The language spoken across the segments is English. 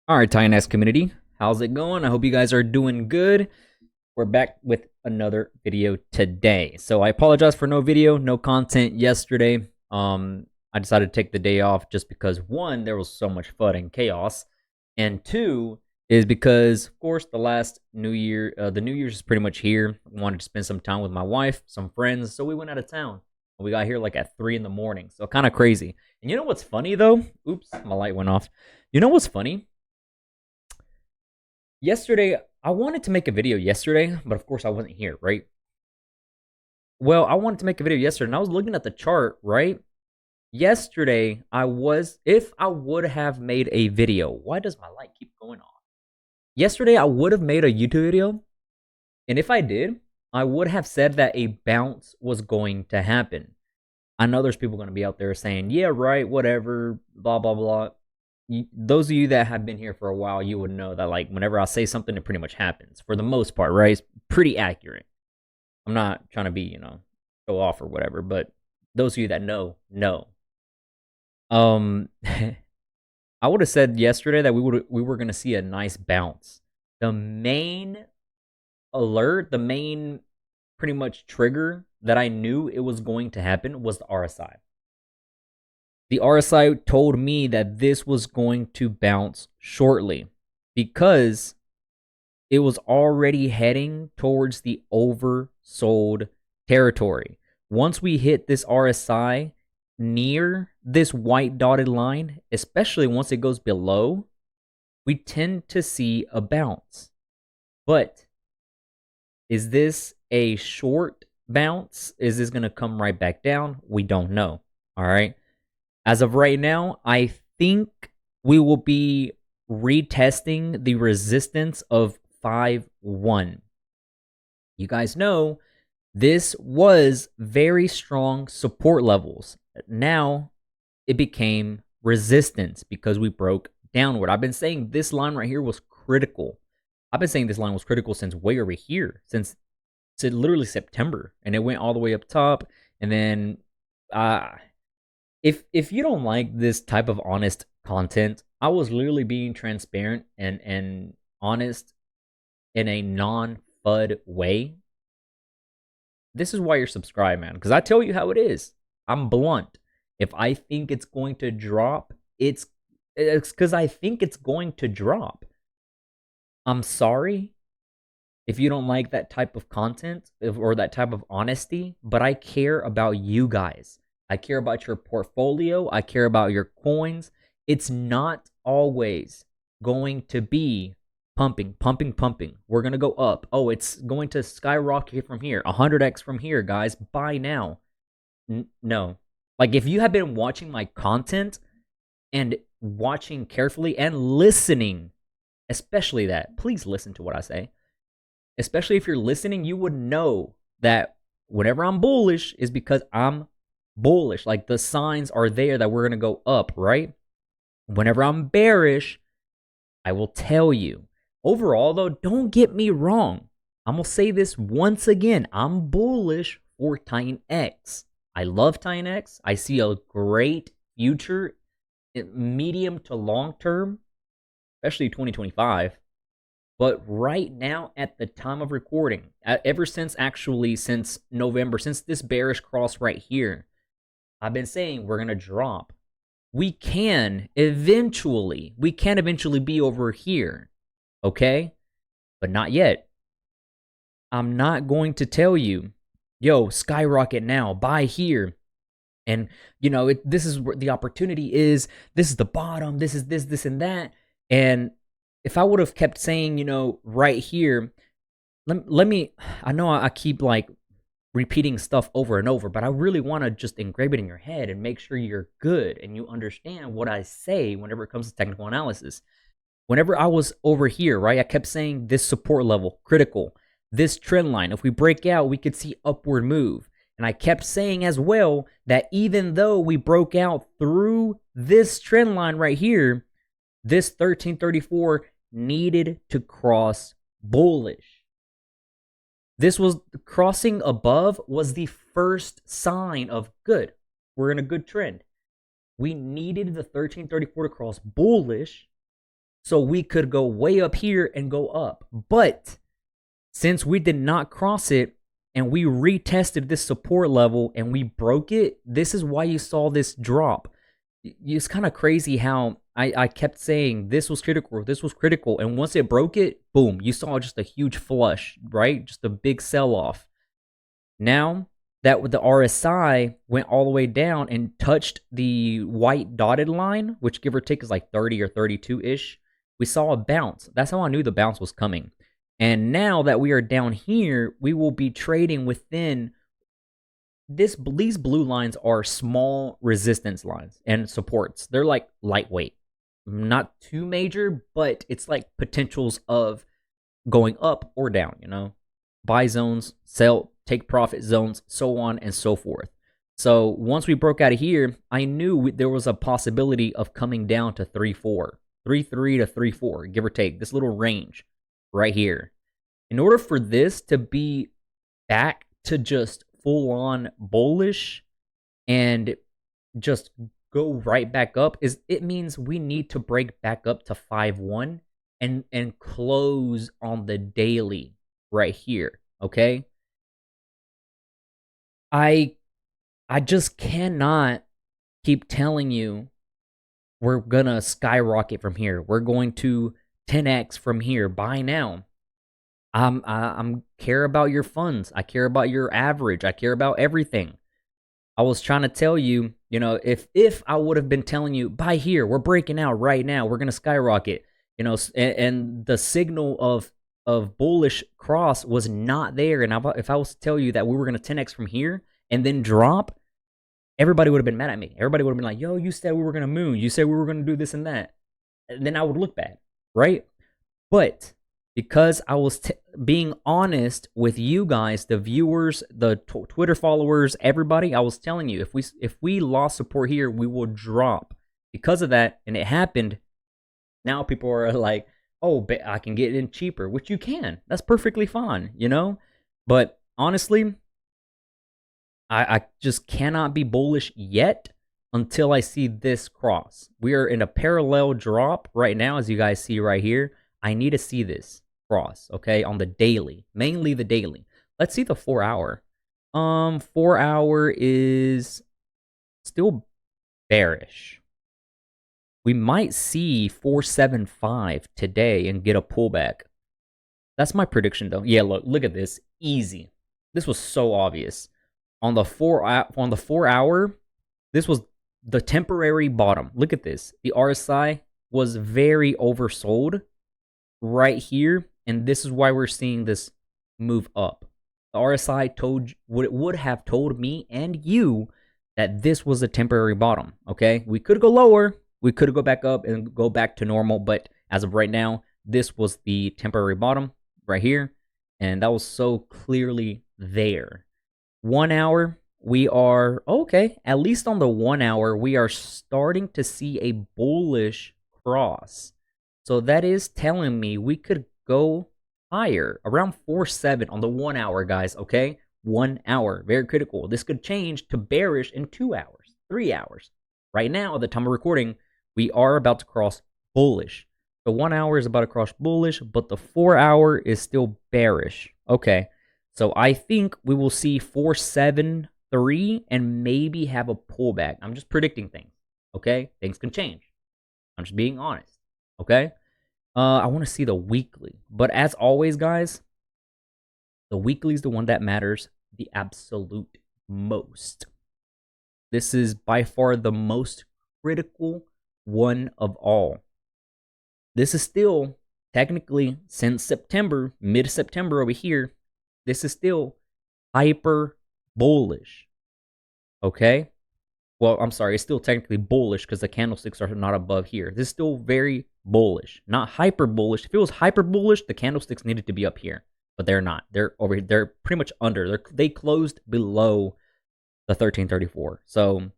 All right, Titanx community, how's it going? I hope you guys are doing good. We're back with another video today. So I apologize for no video, no content yesterday. I decided to take the day off just because one, there was so much fun and chaos, and two is because, of course, the New Year's is pretty much here. I wanted to spend some time with my wife, some friends, so we went out of town. We got here like at 3 in the morning, so kind of crazy. And you know what's funny though? Oops, my light went off. You know what's funny? Yesterday, I wanted to make a video yesterday, but of course I wasn't here, right? Well, I wanted to make a video yesterday, and I was looking at the chart, right? Yesterday, if I would have made a video, why does my light keep going off? Yesterday, I would have made a YouTube video, and if I did, I would have said that a bounce was going to happen. I know there's people going to be out there saying, yeah, right, whatever, blah, blah, blah. Those of you that have been here for a while, you would know that like whenever I say something, it pretty much happens for the most part, right? It's pretty accurate. I'm not trying to be, show off or whatever, but those of you that know. Um, I would have said yesterday that we were gonna see a nice bounce. The main alert, the main pretty much trigger that I knew it was going to happen was the RSI. The RSI told me that this was going to bounce shortly because it was already heading towards the oversold territory. Once we hit this RSI near this white dotted line, especially once it goes below, we tend to see a bounce. But is this a short bounce? Is this going to come right back down? We don't know. All right. As of right now, I think we will be retesting the resistance of 5-1. You guys know this was very strong support levels. Now it became resistance because we broke downward. I've been saying this line right here was critical. I've been saying this line was critical since way over here, since literally September, and it went all the way up top, and then if you don't like this type of honest content, I was literally being transparent and honest in a non-FUD way. This is why you're subscribed, man, because I tell you how it is. I'm blunt. If I think it's going to drop, it's because I think it's going to drop. I'm sorry if you don't like that type of content or that type of honesty, but I care about you guys. I care about your portfolio. I care about your coins. It's not always going to be pumping. We're going to go up. Oh, it's going to skyrocket from here. 100x from here, guys. Buy now. No. Like, if you have been watching my content and watching carefully and listening, especially that, please listen to what I say. Especially if you're listening, you would know that whenever I'm bullish is because I'm bullish. Like, the signs are there that we're going to go up, right? Whenever I'm bearish, I will tell you. Overall, though, don't get me wrong. I'm going to say this once again. I'm bullish for Titanx. I love Titanx. I see a great future, medium to long term, especially 2025. But right now, at the time of recording, ever since November, since this bearish cross right here, I've been saying we're going to drop. We can eventually be over here, okay? But not yet. I'm not going to tell you, yo, skyrocket now, buy here. And, this is where the opportunity is. This is the bottom. This is this, and that. And if I would have kept saying, right here, let me, I know I keep like repeating stuff over and over, but I really want to just engrave it in your head and make sure you're good and you understand what I say whenever it comes to technical analysis. Whenever I was over here, right, I kept saying this support level, critical, this trend line. If we break out, we could see upward move. And I kept saying as well that even though we broke out through this trend line right here, this 1334 needed to cross bullish. This was crossing above was the first sign of good. We're in a good trend. We needed the 1334 to cross bullish So we could go way up here and go up. But since we did not cross it and we retested this support level and we broke it, this is why you saw this drop. It's kind of crazy how I kept saying this was critical, and once it broke it, boom, you saw just a huge flush, right? Just a big sell-off. Now that with the RSI went all the way down and touched the white dotted line, which give or take is like 30 or 32-ish, we saw a bounce. That's how I knew the bounce was coming. And now that we are down here, we will be trading within this. These blue lines are small resistance lines and supports. They're like lightweight, not too major, but it's like potentials of going up or down, you know, buy zones, sell, take profit zones, so on and so forth. So once we broke out of here, I knew there was a possibility of coming down to 3.4, 3.3 to 3.4, give or take this little range right here. In order for this to be back to just full on bullish and just go right back up, it means we need to break back up to 5.1 and close on the daily right here, okay? I just cannot keep telling you we're gonna skyrocket from here. We're going to 10x from here. Buy now. I'm care about your funds. I care about your average. I care about everything. I was trying to tell you, you know, if I would have been telling you, buy here, we're breaking out right now, we're gonna skyrocket, you know, and the signal of bullish cross was not there, and if I was to tell you that we were gonna 10x from here and then drop, everybody would have been mad at me. Everybody would have been like, yo, you said we were gonna moon, you said we were gonna do this and that, and then I would look bad, right? But because I was being honest with you guys, the viewers, the Twitter followers, everybody, I was telling you, if we lost support here, we will drop. Because of that, and it happened, now people are like, oh, I can get in cheaper, which you can. That's perfectly fine, you know? But honestly, I just cannot be bullish yet until I see this cross. We are in a parallel drop right now, as you guys see right here. I need to see this cross, okay, on the daily, mainly the daily. Let's see the 4 hour. 4 hour is still bearish. We might see 475 today and get a pullback. That's my prediction, though. Yeah, look at this, easy. This was so obvious. On the 4 hour, this was the temporary bottom. Look at this. The RSI was very oversold right here, and this is why we're seeing this move up. The RSI would have told me and you that this was a temporary bottom, okay? We could go lower, we could go back up and go back to normal, but as of right now, this was the temporary bottom right here, and that was so clearly there. 1 hour, we are, okay, at least on the 1 hour, we are starting to see a bullish cross. So that is telling me we could go higher, around 4.7 on the 1 hour, guys, okay? 1 hour, very critical. This could change to bearish in 2 hours, 3 hours. Right now, at the time of recording, we are about to cross bullish. The 1 hour is about to cross bullish, but the 4 hour is still bearish. Okay, so I think we will see 4.73 and maybe have a pullback. I'm just predicting things, okay? Things can change. I'm just being honest, okay? I want to see the weekly. But as always, guys, the weekly is the one that matters the absolute most. This is by far the most critical one of all. This is still technically since September, mid-September over here, this is still hyper bullish. Okay? Well, I'm sorry, it's still technically bullish because the candlesticks are not above here. This is still very bullish, not hyper bullish. If it was hyper bullish, the candlesticks needed to be up here, but they're not. They're over here. They're pretty much under. They closed below the 1334. So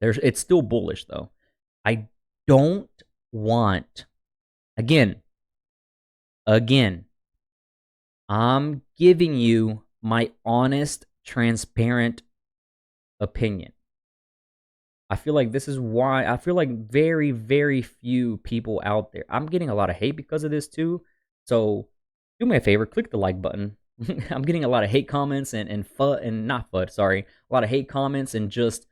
it's still bullish though. I don't want, again, I'm giving you my honest, transparent opinion. I feel like this is why I feel like very, very few people out there. I'm getting a lot of hate because of this too. So do me a favor, click the like button. I'm getting a lot of hate comments and FUD and not FUD, sorry. A lot of hate comments and just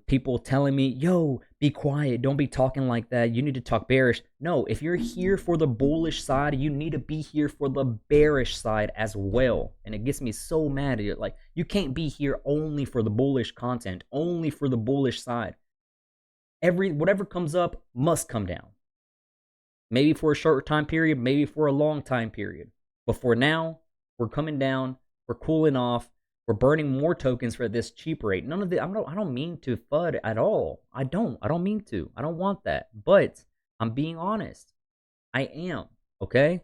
people telling me, yo, be quiet, don't be talking like that, you need to talk bearish. No, if you're here for the bullish side, you need to be here for the bearish side as well. And it gets me so mad. Like, you can't be here only for the bullish content, only for the bullish side. Whatever comes up must come down. Maybe for a short time period, maybe for a long time period, but for now, we're coming down, we're cooling off. We're burning more tokens for this cheap rate. None of the I don't mean to FUD at all. I don't mean to. I don't want that. But I'm being honest. I am. Okay?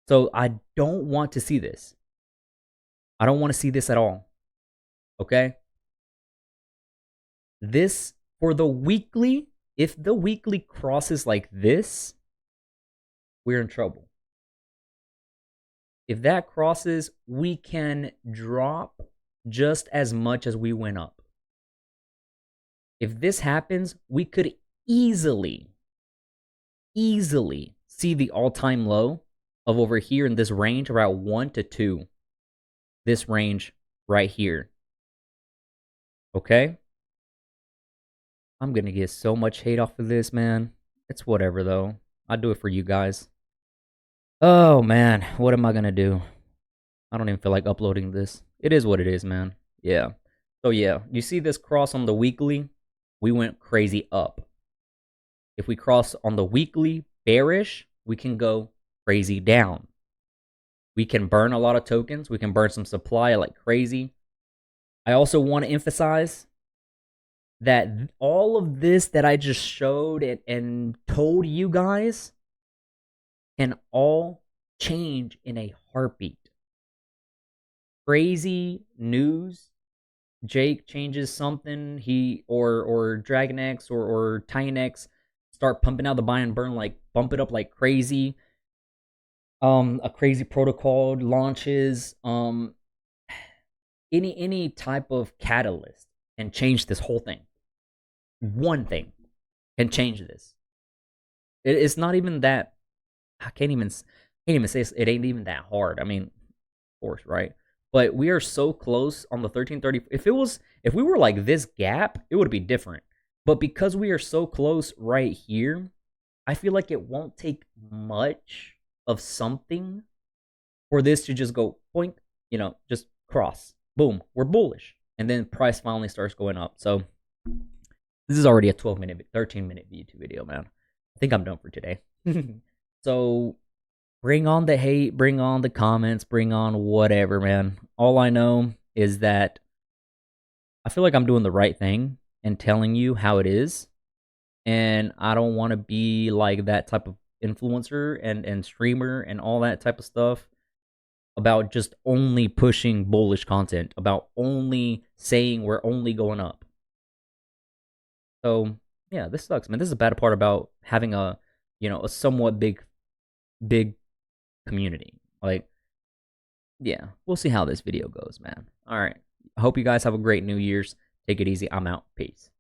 So I don't want to see this. I don't want to see this at all. Okay? This for the weekly, if the weekly crosses like this, we're in trouble. If that crosses, we can drop just as much as we went up. If this happens, we could easily see the all-time low of over here in this range, around 1 to 2. This range right here. Okay? I'm gonna get so much hate off of this, man. It's whatever, though. I do it for you guys. Oh, man. What am I gonna do? I don't even feel like uploading this. It is what it is, man. Yeah. So, yeah. You see this cross on the weekly? We went crazy up. If we cross on the weekly bearish, we can go crazy down. We can burn a lot of tokens. We can burn some supply like crazy. I also want to emphasize that all of this that I just showed and told you guys can all change in a heartbeat. Crazy news. Jake changes something. He or DragonX or Titanx start pumping out the buy and burn, like bump it up like crazy. A crazy protocol launches. Any type of catalyst can change this whole thing. One thing can change this. It's not even that. I can't even say it ain't even that hard. I mean, of course, right? But we are so close on the 1330. If we were like this gap, it would be different. But because we are so close right here, I feel like it won't take much of something for this to just go point, just cross. Boom, we're bullish. And then price finally starts going up. So this is already a 13-minute YouTube video, man. I think I'm done for today. So bring on the hate, bring on the comments, bring on whatever, man. All I know is that I feel like I'm doing the right thing and telling you how it is. And I don't want to be like that type of influencer and streamer and all that type of stuff about just only pushing bullish content, about only saying we're only going up. So, yeah, this sucks, man. This is a bad part about having a somewhat big community. Like, yeah, we'll see how this video goes, man. All right. I hope you guys have a great New Year's. Take it easy. I'm out. Peace.